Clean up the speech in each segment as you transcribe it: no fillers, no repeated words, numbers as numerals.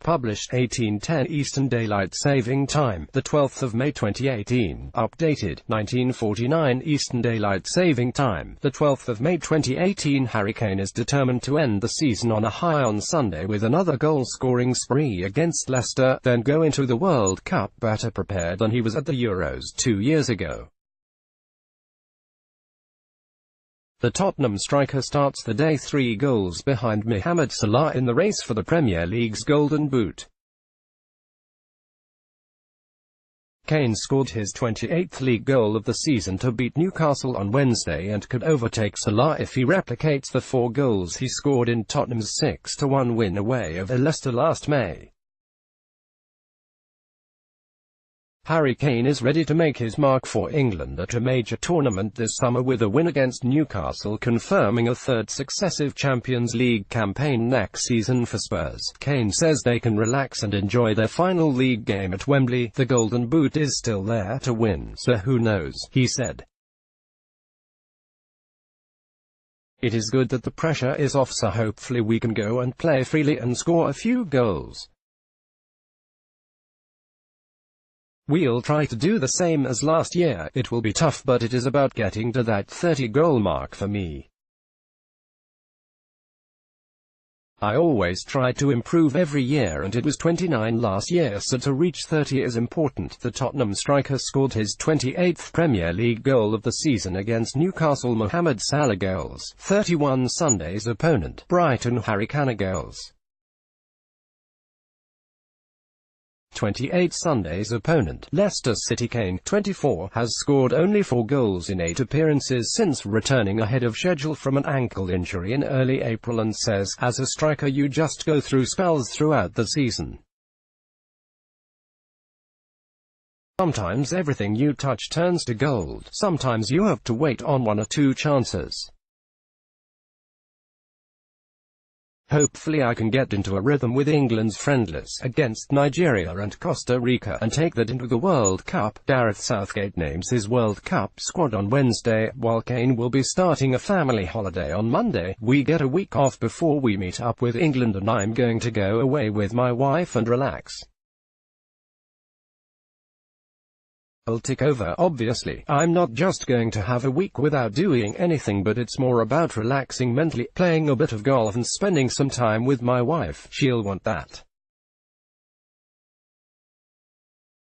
published 1810 Eastern Daylight Saving Time, the 12th of May 2018, updated 1949 Eastern Daylight Saving Time, the 12th of May 2018. Harry Kane is determined to end the season on a high on Sunday with another goal-scoring spree against Leicester, then go into the World Cup better prepared than he was at the Euros 2 years ago. The Tottenham striker starts the day 3 goals behind Mohamed Salah in the race for the Premier League's Golden Boot. Kane scored his 28th league goal of the season to beat Newcastle on Wednesday and could overtake Salah if he replicates the 4 goals he scored in Tottenham's 6-1 win away of Leicester last May. Harry Kane is ready to make his mark for England at a major tournament this summer with a win against Newcastle confirming a 3rd successive Champions League campaign next season for Spurs. Kane says they can relax and enjoy their final league game at Wembley. The Golden Boot is still there to win, so who knows, he said. It is good that the pressure is off, so hopefully we can go and play freely and score a few goals. We'll try to do the same as last year. It will be tough, but it is about getting to that 30-goal mark for me. I always try to improve every year and it was 29 last year, so to reach 30 is important. The Tottenham striker scored his 28th Premier League goal of the season against Newcastle. Mohamed Salah goals. 31 Sunday's opponent, Brighton. Harry Kane goals. 28 Sunday's opponent, Leicester City. Kane, 24, has scored only 4 goals in 8 appearances since returning ahead of schedule from an ankle injury in early April, and says, as a striker you just go through spells throughout the season. Sometimes everything you touch turns to gold, sometimes you have to wait on 1 or 2 chances. Hopefully I can get into a rhythm with England's friendlies against Nigeria and Costa Rica and take that into the World Cup. Gareth Southgate names his World Cup squad on Wednesday, while Kane will be starting a family holiday on Monday. We get a week off before we meet up with England and I'm going to go away with my wife and relax. I'll tick over, obviously. I'm not just going to have a week without doing anything, but it's more about relaxing mentally, playing a bit of golf and spending some time with my wife. She'll want that.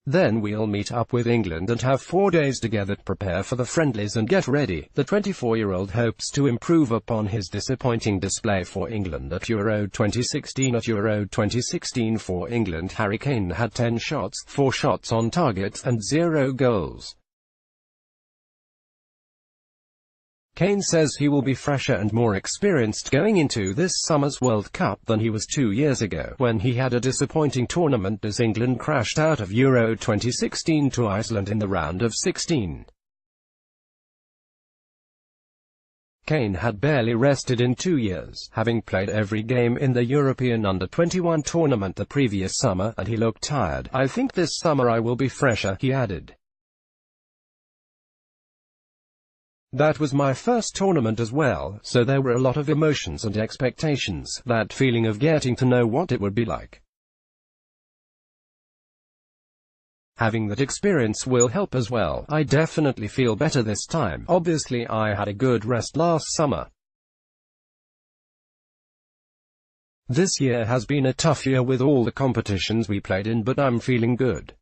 Then we'll meet up with England and have 4 days together to prepare for the friendlies and get ready. The 24-year-old hopes to improve upon his disappointing display for England at Euro 2016. At Euro 2016 for England, Harry Kane had 10 shots, 4 shots on target, and 0 goals. Kane says he will be fresher and more experienced going into this summer's World Cup than he was 2 years ago, when he had a disappointing tournament as England crashed out of Euro 2016 to Iceland in the round of 16. Kane had barely rested in 2 years, having played every game in the European Under-21 tournament the previous summer, and he looked tired. I think this summer I will be fresher, he added. That was my first tournament as well, so there were a lot of emotions and expectations, that feeling of getting to know what it would be like. Having that experience will help as well. I definitely feel better this time. Obviously I had a good rest last summer. This year has been a tough year with all the competitions we played in, but I'm feeling good.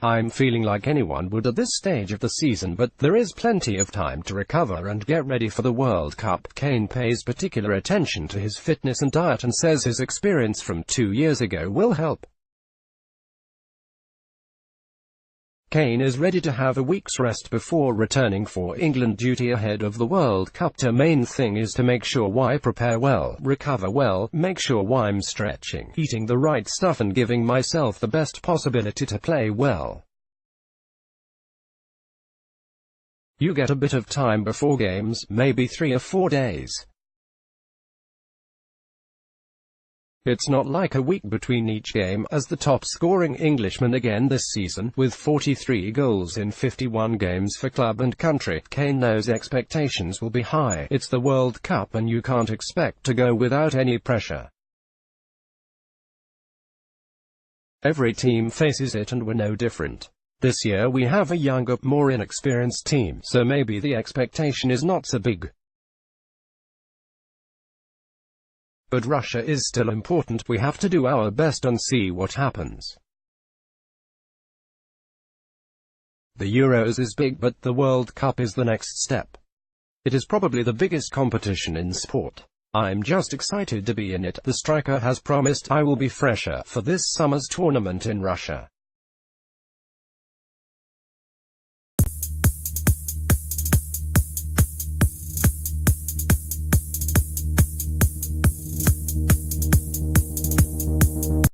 I'm feeling like anyone would at this stage of the season, but there is plenty of time to recover and get ready for the World Cup. Kane pays particular attention to his fitness and diet and says his experience from 2 years ago will help. Kane is ready to have a week's rest before returning for England duty ahead of the World Cup. The main thing is to make sure I prepare well, recover well, make sure I'm stretching, eating the right stuff and giving myself the best possibility to play well. You get a bit of time before games, maybe 3 or 4 days. It's not like a week between each game, as the top-scoring Englishman again this season, with 43 goals in 51 games for club and country. Kane knows expectations will be high. It's the World Cup and you can't expect to go without any pressure. Every team faces it and we're no different. This year we have a younger, more inexperienced team, so maybe the expectation is not so big. But Russia is still important. We have to do our best and see what happens. The Euros is big, but the World Cup is the next step. It is probably the biggest competition in sport. I'm just excited to be in it. The striker has promised I will be fresher for this summer's tournament in Russia.